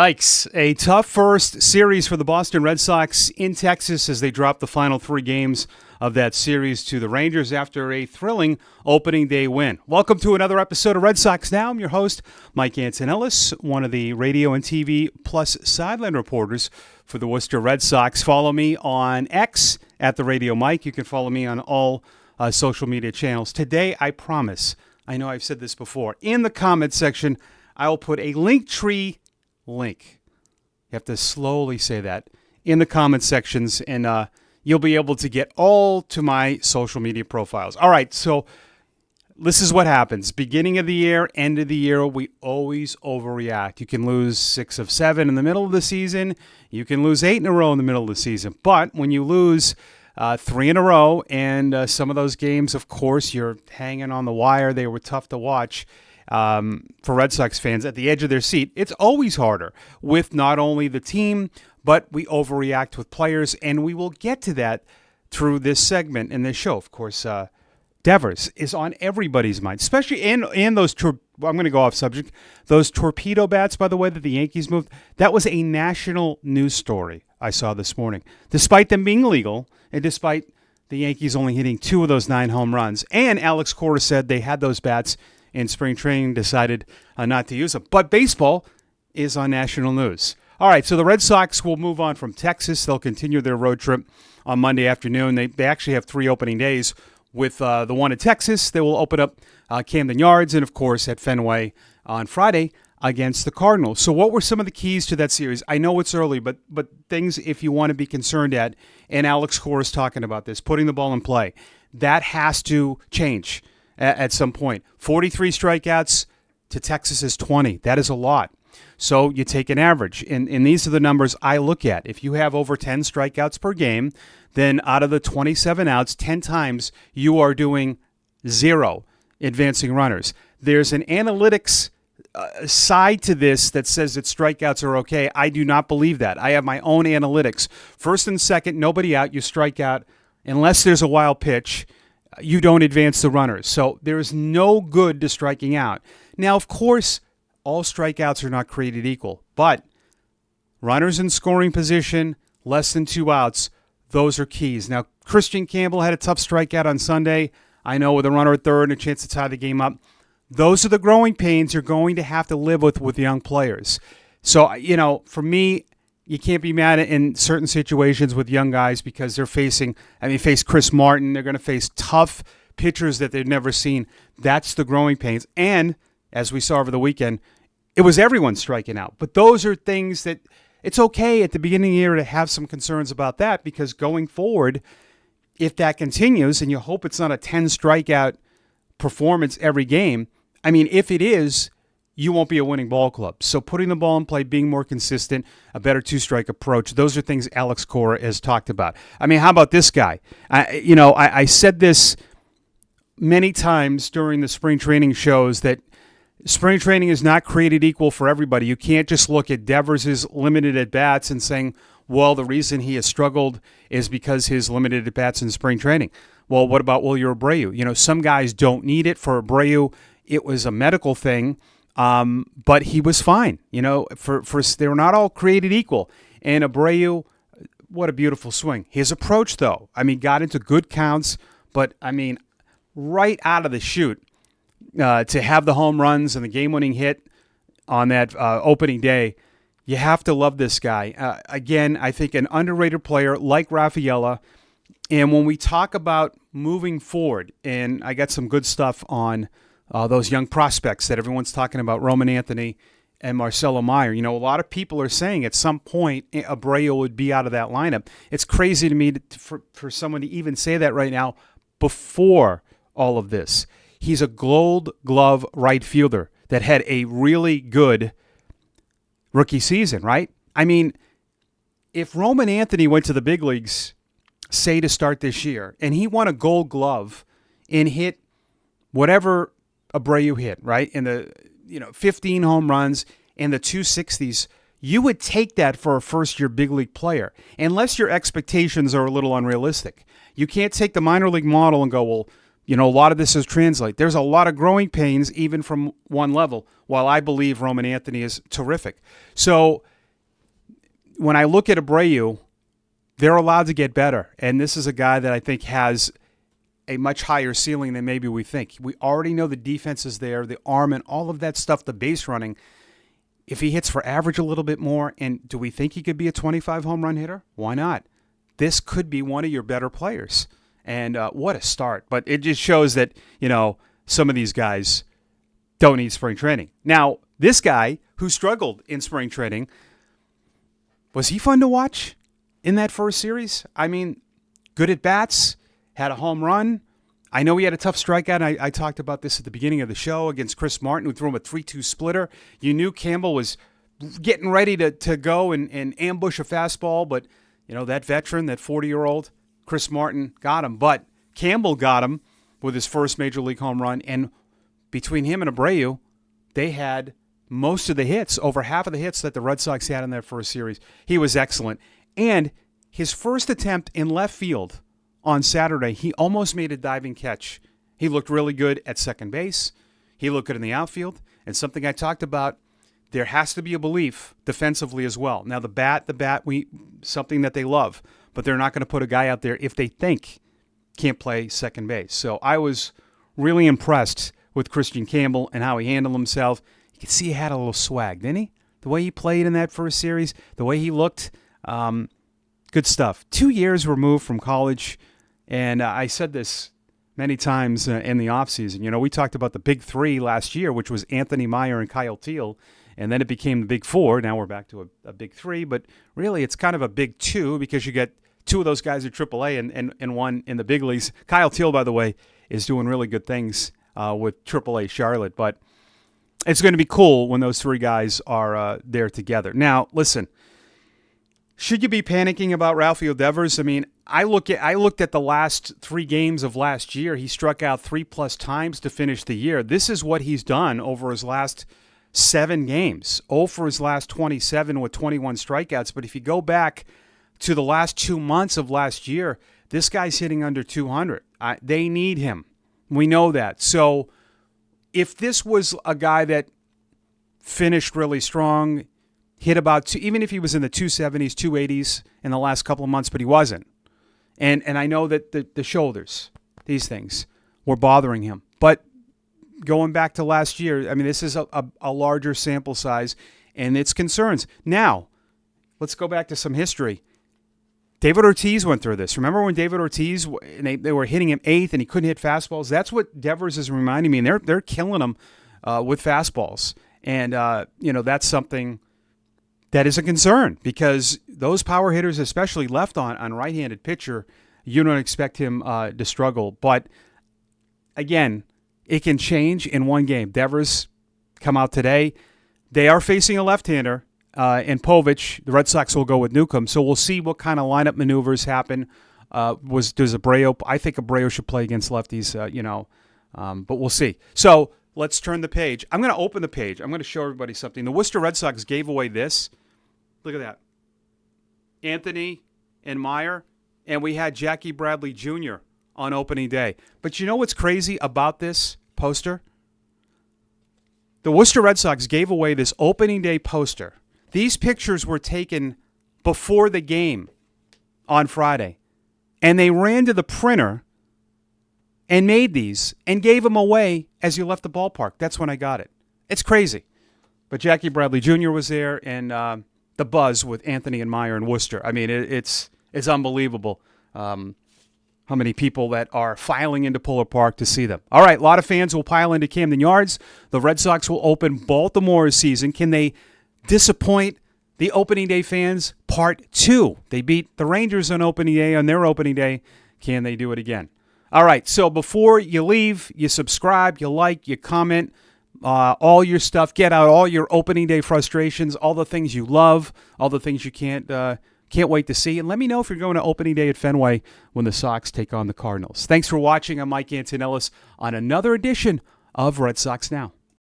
Yikes. A tough first series for the Boston Red Sox in Texas as they drop the final three games of that series to the Rangers after a thrilling opening day win. Welcome to another episode of Red Sox Now. I'm your host, Mike Antonellis, one of the radio and TV plus sideline reporters for the Worcester Red Sox. Follow me on X at the Radio Mike. You can follow me on all social media channels. Today, I promise, I know I've said this before, in the comment section, I will put a Linktree link. You have to slowly say that in the comment sections, and you'll be able to get all to my social media profiles. All right, so this is what happens. Beginning of the year, end of the year, we always overreact. You can lose 6 of 7 in the middle of the season. You can lose 8 in a row in the middle of the season. But when you lose 3 in a row, and some of those games, of course, you're hanging on the wire. They were tough to watch. For Red Sox fans at the edge of their seat, it's always harder with not only the team, but we overreact with players, and we will get to that through this segment in this show. Of course, Devers is on everybody's mind, especially in those I'm going to go off subject. Those torpedo bats, by the way, that the Yankees moved, that was a national news story I saw this morning. Despite them being legal, and despite the Yankees only hitting 2 of those 9 home runs, and Alex Cora said they had those bats in spring training, decided not to use them. But baseball is on national news. All right, so the Red Sox will move on from Texas. They'll continue their road trip on Monday afternoon. They actually have 3 opening days with the one in Texas. They will open up Camden Yards and, of course, at Fenway on Friday against the Cardinals. So what were some of the keys to that series? I know it's early, but things if you want to be concerned at, and Alex Cora is talking about this, putting the ball in play, that has to change at some point. 43 strikeouts to Texas's 20. That is a lot. So you take an average. And these are the numbers I look at. If you have over 10 strikeouts per game, then out of the 27 outs, 10 times you are doing 0 advancing runners. There's an analytics side to this that says that strikeouts are okay. I do not believe that. I have my own analytics. First and second, nobody out. You strike out unless there's a wild pitch. You don't advance the runners. So there is no good to striking out. Now, of course, all strikeouts are not created equal, but runners in scoring position, less than 2 outs, those are keys. Now, Christian Campbell had a tough strikeout on Sunday. I know, with a runner at third and a chance to tie the game up. Those are the growing pains you're going to have to live with young players. So, for me, you can't be mad in certain situations with young guys because they're facing Chris Martin. They're going to face tough pitchers that they've never seen. That's the growing pains. And as we saw over the weekend, it was everyone striking out. But those are things that it's okay at the beginning of the year to have some concerns about that, because going forward, if that continues, and you hope it's not a 10 strikeout performance every game, if it is, you won't be a winning ball club. So putting the ball in play, being more consistent, a better 2-strike approach, those are things Alex Cora has talked about. How about this guy? I said this many times during the spring training shows that spring training is not created equal for everybody. You can't just look at Devers' limited at-bats and saying, well, the reason he has struggled is because his limited at-bats in spring training. Well, what about Wilyer Abreu? Some guys don't need it. For Abreu, it was a medical thing. But he was fine. They were not all created equal. And Abreu, what a beautiful swing. His approach, though, got into good counts, but right out of the chute, to have the home runs and the game-winning hit on that opening day, you have to love this guy. Again, I think an underrated player like Rafaela. And when we talk about moving forward, and I got some good stuff on those young prospects that everyone's talking about, Roman Anthony and Marcelo Meyer. A lot of people are saying at some point Abreu would be out of that lineup. It's crazy to me for someone to even say that right now before all of this. He's a gold glove right fielder that had a really good rookie season, right? If Roman Anthony went to the big leagues, say to start this year, and he won a gold glove and hit whatever Abreu hit, right? In the 15 home runs and the 260s, you would take that for a first-year big league player, unless your expectations are a little unrealistic. You can't take the minor league model and go, well, a lot of this is translate. There's a lot of growing pains even from one level, while I believe Roman Anthony is terrific. So when I look at Abreu, they're allowed to get better. And this is a guy that I think has a much higher ceiling than maybe we think. We already know the defense is there, the arm and all of that stuff, the base running. If he hits for average a little bit more, and do we think he could be a 25 home run hitter? Why not? This could be one of your better players. And what a start. But it just shows that, some of these guys don't need spring training. Now, this guy who struggled in spring training, was he fun to watch in that first series? I mean, good at bats, had a home run. I know he had a tough strikeout. I talked about this at the beginning of the show against Chris Martin, who threw him a 3-2 splitter. You knew Campbell was getting ready to go and ambush a fastball, but, that veteran, that 40-year-old, Chris Martin got him. But Campbell got him with his first major league home run, and between him and Abreu, they had most of the hits, over half of the hits that the Red Sox had in their first series. He was excellent. And his first attempt in left field on Saturday, he almost made a diving catch. He looked really good at second base. He looked good in the outfield. And something I talked about, there has to be a belief defensively as well. Now, the bat, something that they love, but they're not going to put a guy out there if they think can't play second base. So I was really impressed with Christian Campbell and how he handled himself. You could see he had a little swag, didn't he? The way he played in that first series, the way he looked, good stuff. 2 years removed from college, and I said this many times in the offseason. We talked about the big three last year, which was Anthony Meyer and Kyle Teal, and then it became the big four. Now we're back to a big three, but really it's kind of a big two because you get two of those guys at AAA and one in the big leagues. Kyle Teal, by the way, is doing really good things with AAA Charlotte, but it's going to be cool when those three guys are there together. Now, listen, should you be panicking about Rafael Devers? I mean, I looked at the last 3 games of last year. He struck out 3+ times to finish the year. This is what he's done over his last 7 games. 0 for his last 27 with 21 strikeouts. But if you go back to the last 2 months of last year, this guy's hitting under 200. They need him. We know that. So if this was a guy that finished really strong, hit about even if he was in the 270s, 280s in the last couple of months, but he wasn't. And I know that the shoulders, these things, were bothering him. But going back to last year, I mean, this is a larger sample size, and it's concerns. Now, let's go back to some history. David Ortiz went through this. Remember when David Ortiz, and they were hitting him 8th and he couldn't hit fastballs? That's what Devers is reminding me. And they're killing him with fastballs. And, that's something that is a concern because those power hitters, especially left on right-handed pitcher, you don't expect him to struggle. But, again, it can change in one game. Devers come out today. They are facing a left-hander. And Povich, the Red Sox will go with Newcomb. So we'll see what kind of lineup maneuvers happen. Does Abreu? I think Abreu should play against lefties, but we'll see. So let's turn the page. I'm going to open the page. I'm going to show everybody something. The Worcester Red Sox gave away this. Look at that. Anthony and Meyer, and we had Jackie Bradley Jr. on opening day. But you know what's crazy about this poster? The Worcester Red Sox gave away this opening day poster. These pictures were taken before the game on Friday, and they ran to the printer and made these and gave them away as you left the ballpark. That's when I got it. It's crazy. But Jackie Bradley Jr. was there, and the buzz with Anthony and Meyer and Worcester. I mean, it's unbelievable how many people that are filing into Puller Park to see them. All right, a lot of fans will pile into Camden Yards. The Red Sox will open Baltimore's season. Can they disappoint the opening day fans? Part 2. They beat the Rangers on opening day, on their opening day. Can they do it again? All right, so before you leave, you subscribe, you like, you comment, all your stuff. Get out all your opening day frustrations, all the things you love, all the things you can't wait to see. And let me know if you're going to opening day at Fenway when the Sox take on the Cardinals. Thanks for watching. I'm Mike Antonellis on another edition of Red Sox Now.